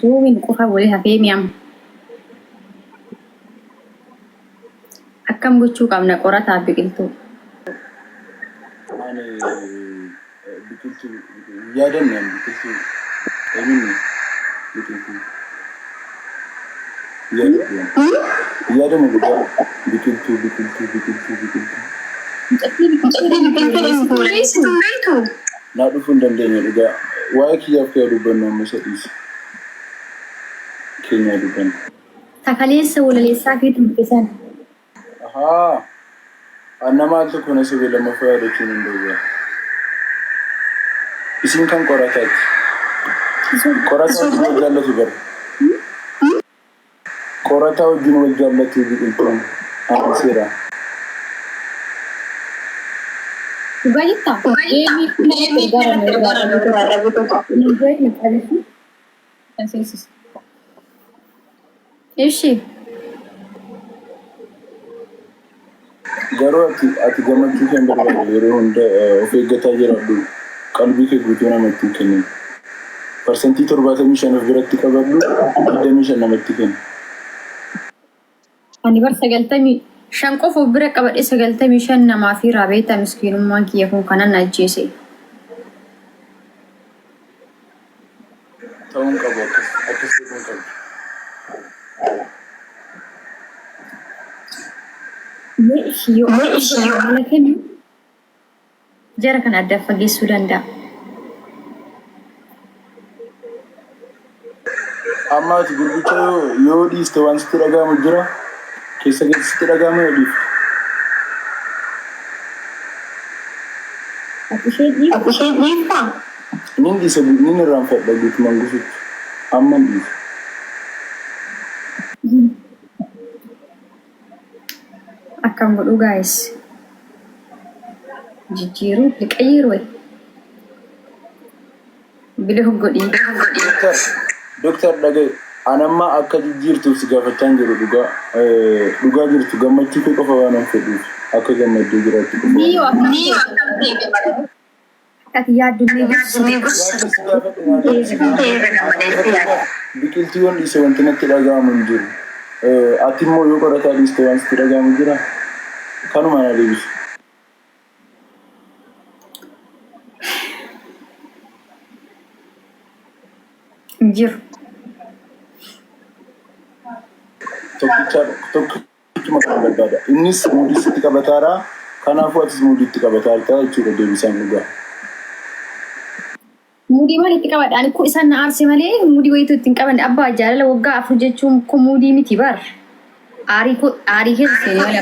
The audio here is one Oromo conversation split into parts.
من قفا وليها في ميام أكم قلتشو كامنا قراتها بقلتو أنا بقلتو يا دم يعني بقلتو أمين بقلتو يا دم بقلتو لا تفهم دندني إذا وايك يافكر ربنا مسدس كينيا ربنا تكاليس ولا لسه في تمكسان ها أنا ما أتوقع نسوي لما فيها ركين دوغا إسمه كم قراتات وجالة تبر قراتا وجين وجالة تبر أنسيرا وجايتا إيشي جارو أتي جمال تيجي عند يرون ده وفي قطع جرادو قلبي كبرتونا متكنين persentii 75 biratti qabadhu 25 namatti kenna. Ani bar 95 qofa bira qabadhe 95 namaa fi raabeeta miskiinummaan kiyya kun kanan ajjeese. Ta'uun qabu akkas ta'uun qabu. Yoo jara kan adda fageessuu danda'a. Amma ati gurgurcha yoo dhiiste waan sitti dhaga'amu jira keessa gadi sitti dhaga'amu yoo dhiifte. Ishee dhiiftaa? Nin dhiise nin irraan fedha guutumaan guutuutti amma hin dhiise. Akkam godhu gaayis jijjiiruu liqayyiir way bilih godhii. Doktor dhaga'e anamma akka jijjiirtuuf si gaafachaa jiru dhugaa jirtu gammachuu fi qofa waan hin fedhuuf akka gammaddee jiraattu qofa. Ati yaaddunii biqiltuuwwan dhiise wanti natti dhaga'amu hin jiru. Ati immoo yoo qorataa dhiiste waan sitti dhaga'amu jira kanuma na deebisu. jiru. Tokkichuma kan barbaada. Innis mudii sitti qabataara. Kanaafuu atis mudiitti qabataarta jechuudha deebisaan dhugaa. Mudii maalitti qabadhaan kun isaan na aarse malee mudii wayiitu ittiin qaban abbaa jaalala waggaa afur jechuun kun mudii miti bar. Aarii keessa seenee wala.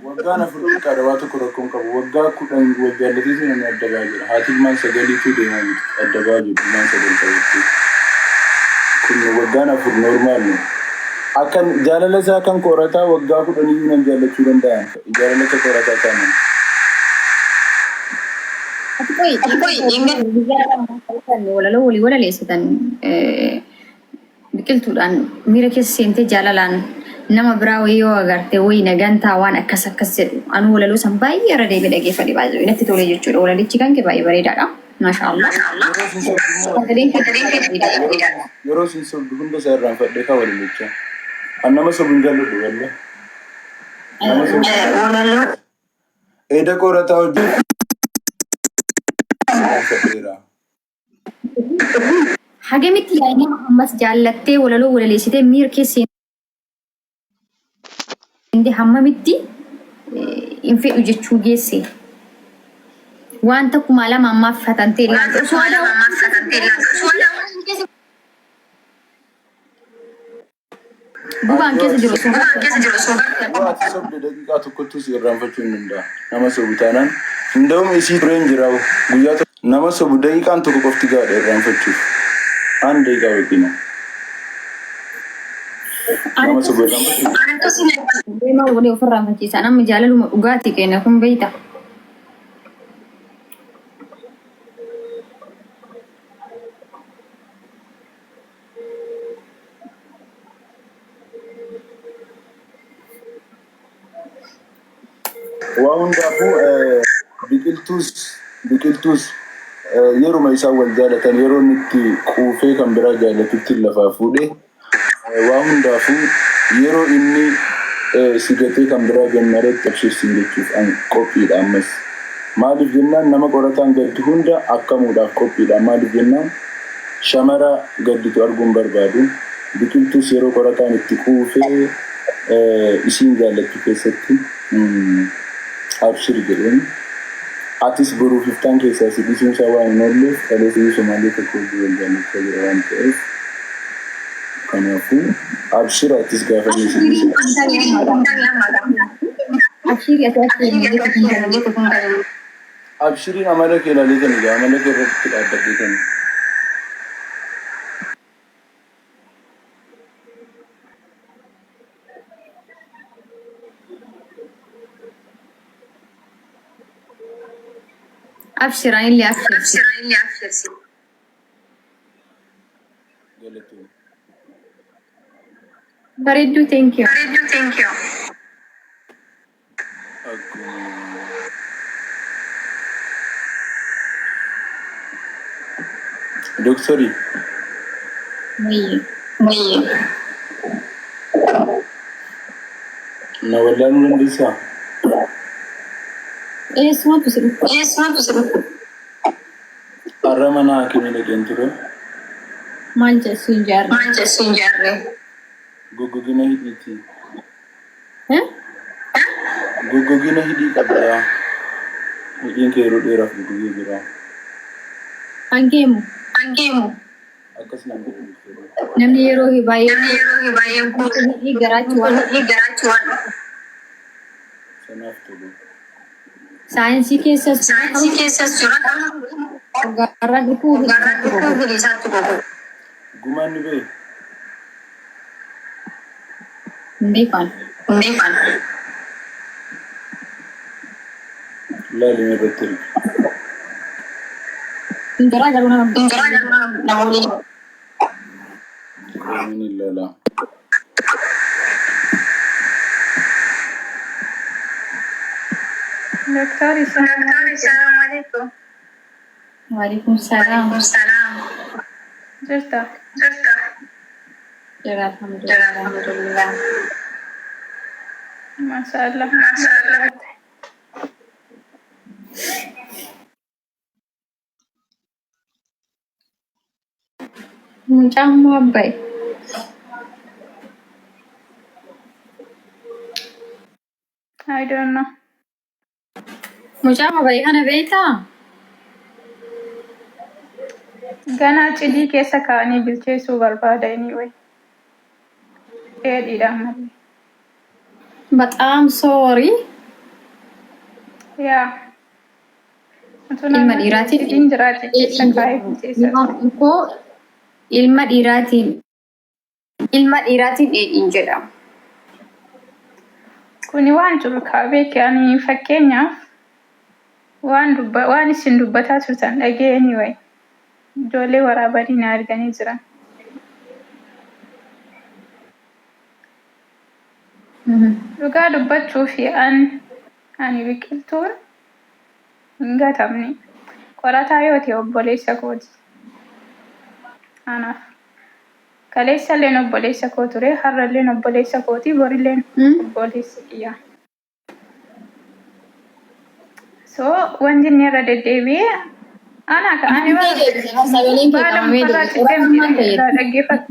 Waggaan afur dhiqaadha waa tokko rakkoon qabu. Waggaa 10 wajjaallatee namni adda ba'aa jira. Haati ilmaan sagaliitu deemaa jirti. Adda ba'aa jiru ilmaan sagal qabattee. Kun waggaan afur noormaali. Akan jaalala isaa kan qorataa waggaa 10 iyyuu nan jaallachuu danda'an. Jaalala akka qorataa kaanan. Walaloo walii walaleessitan biqiltuudhaan miira keessa seentee jaalalaan nama biraa wayii yoo agarte wayii nagantaa waan akkas jedhu anu walaloo san baay'ee irra deebi'ee dhageeffadhe baay'ee natti tole jechuudha. Walalichi kan kee baay'ee bareedaadha. Maashaallah. Yeroo siin sobdu hunda isaa irraan fadhee kaa walalicha. An nama sobuun jaalladhu wallee. Eeda qorataa hojjetu. Hagamitti yaa'inaa ammas jaallattee walaloo walaleessitee miira keessa seentee hammamitti hin fedhu jechuu geesse. Waan tokkuma lama ammaaf fatantee bu'aan keessa jiru sun. Waati sobde daqiiqaa tokkottu si irraanfachuu hin danda'a. Nama sobu taanaan hunda'uun isii tureen jiraa'u guyyaa nama sobu daqiiqaan tokko qofti gaadha irraanfachuuf. Aan daqiiqaa wajjina. Nama sobu irraanfachuuf. Deemaa walii ofirraanfachiisa. Namni jaalaluma dhugaatii kenna kun beeyta. Waa hundaafuu biqiltuus yeroo ma isaa wal jaalatan yeroo itti quufee kan biraa jaalatutti lafaa fuudhee waa hundaafuu yeroo inni sigatee kan biraa gammadeetti abshirsiin jechuuf an qophiidha ammas. Maaliif jennaan nama qorataan gaddi hunda akkamuudhaaf qophiidha. Maaliif jennaan shamara gadditu arguun barbaadu. Biqiltuus yeroo qorataan itti quufee isiin jaallattu keessatti abshir jedheen. Atis boruuf iftaan keessaa si bisuunsaa waan hin oolleef dhaloota Somaalee tokko wal jaallachaa jira waan ta'eef kanaafuu abshir atis gaafa geessi. Abshiriin amala kee ilaalee kan egaa amala kee irratti dhaabbatee kan أبشر عين لي أبشر فريدو thank you دكتوري مية نولان من لسا إيه اسمه بسرعة أرمنا كمينة كنترو مانجا سنجار Gugugina hiditi. ها Gugugina hidit abda. Mungkin ke roda raf gugugina. أنجيمو Akas nampu. نمني يروي بايم هي جراتوان Sanaf tu. ساينسي كيسس غارات بكو Guman ni be. نيفان La lima betul. انقرا قالوا Amin illa. دكتور السلام عليكم. وعليكم السلام جرتا جرا الحمد لله ما شاء الله مجامع باي I don't know. مجامع باي أنا بيتا Ganaa cidii keessa kaa'anii bilcheessuu barbaada anyway. Dheedhiidhaan malee. but I'm sorry Yaa. ilma dhiiraatiin Cidiin jiraate keessa kaa'ee bilcheessa. ilma dhiiraatiin dheedhiin jedhama. Kuni waan jiru beekee ani fakkeenyaaf waan isin dubbataa turtan dhagee anyway. Ijoollee waraabanii na arganii jiran. Dhugaa dubbachuuf ani biqiltuun hin gatamne. Qorataa yoo ta'e obboleessa kooti. Anaaf. Kaleessalleen obboleessa koo ture, har'alleen obboleessa kooti, borilleen obboleessa kiyya. So wanti inni irra deddeebi'ee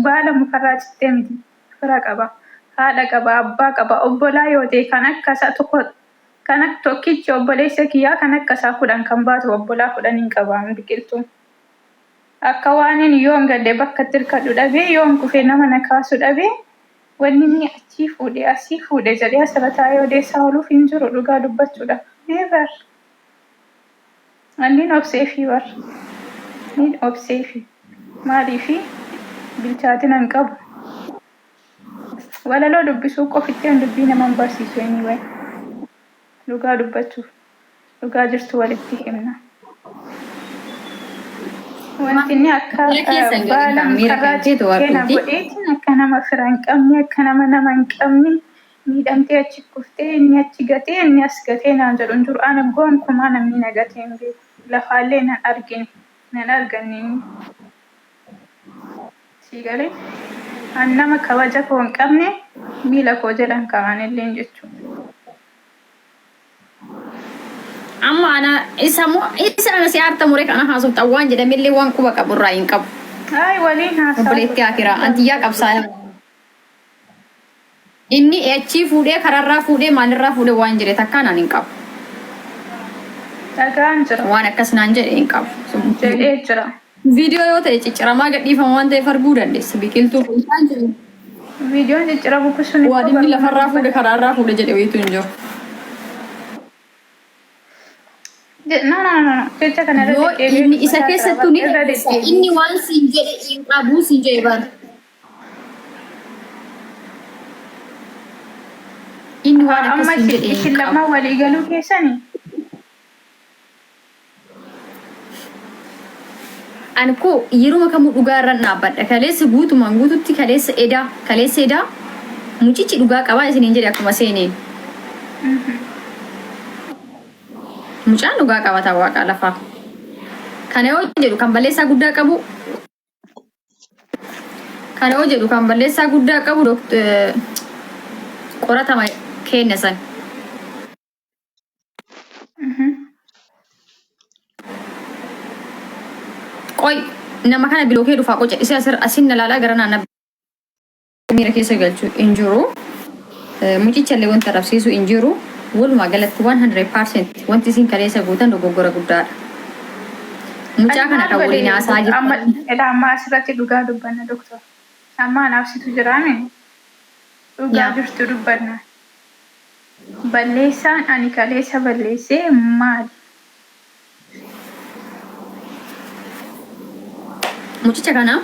baala mukarraa cittee miti. Fira qaba. Haadha qaba, abbaa qaba, obbolaa yoo ta'e kan akka isaa tokkichi obboleessa kiyyaa kan akka isaa 10 kan baatu obbolaa 10 hin qabamu biqiltuun. Akka waan inni yoon gadde bakka itti hirkadhu dhabee yoon kufee nama na kaasu dhabee wanni inni achii fuudhee asii fuudhee jedhee asirra taa'ee odeessaa ooluuf hin jiru dhugaa dubbachuudha. Never. Anniin obseefii bar. Niin obseefii. Maaliifi bilchaatina hin qabu. Walaloo dubbisuu qofitteen dubbii nama hin barsiisu anyway. Dhugaa dubbachuuf. Dhugaa jirtu walitti himna. Wanti inni akka baala mukarraa cittee godheetiin akka nama fira hin qabne akka nama hin qabne miidhamtee achi kuftee inni achi gatee inni as gatee naan jedhu hin jiru. Ana gonkumaa namni na gatee hin beeku. Lafaallee nan argine. arganne sigale annama kabaja koo hin qabne miila koo jedhan kaa'anillee jechuudha. Amma ana isa si harta mure kana haasofta waan jedhamillee waan quba qaburraa hin qabu. Ay waliin haasaa. Obboleetti akira antiyyaa qabsaaya. Inni achi fuudhee kararraa fuudhee maalirraa fuudhee waan jedhe takkaan ani hin qabu. Dhagaan jira. Waan akkas naan jedhe hin qabu. Jedhee jira. Viidiyoo yoo ta'e cicciramaa gadhiifama waan ta'eef arguu dandeessa biqiltuu kunisaan jedhu. Viidiyoon cicciramu kun Waan inni lafarraa fuudhee kararraa fuudhee jedhe wayitu hin jiru. No. Jecha kana Yoo inni isa keessattuu ni inni waan siin jedhe hin qabu siin jedhe bara. Inni waan akkas siin jedhe hin isin qabu. lamaa walii galuu keessanii Ani ko yeruma kamuu dhugaa irra dhaabbadha. Kaleessa guutumaan guututti kaleessa edaa mucichi dhugaa qabaa isiniin jedhe akkuma seeneen. Mucaan dhugaa qabata waaqa lafaa. Kana yoo jedhu kan balleessaa guddaa qabu. Kana yoo jedhu kan balleessaa guddaa qabu qoratama kenna san. Qoy nama kana bilookee dhufaa qoca isa asin nalaalaa gara naannoo miira keessa galchuu hin jiru. Mucicha illee wanta rabsiisu hin jiru. Walumaa galatti 100% wanti isin kaleessa guutan dogoggora guddaadha. Mucaa kana kan waliin haasaa jirtan. Amma asirratti dhugaa dubbanna doktor. Amma anaafsitu jiraame dhugaa jirtu dubbanna. Balleessaan ani kaleessa balleessee maali? Mucicha kana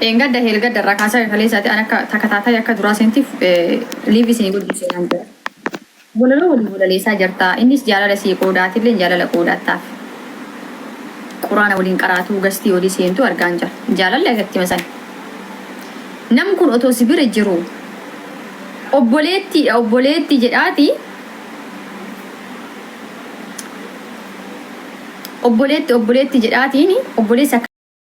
engadda helgadda irraa kaasaa kaleessaati an akka takataataa akka duraa seentiif liivi isinii guddisee kan jira. Walaloo walii walaleessaa jirta. Innis jaalala sii qoodaatillee jaalala qoodaataaf. Quraana waliin qaraatuu gastii olii seentu argaan jira. Jaalalli agatti masan. Nam kun otoo si bira jiru obboleetti jedhaati. Obboleetti jedhaatiin obboleessa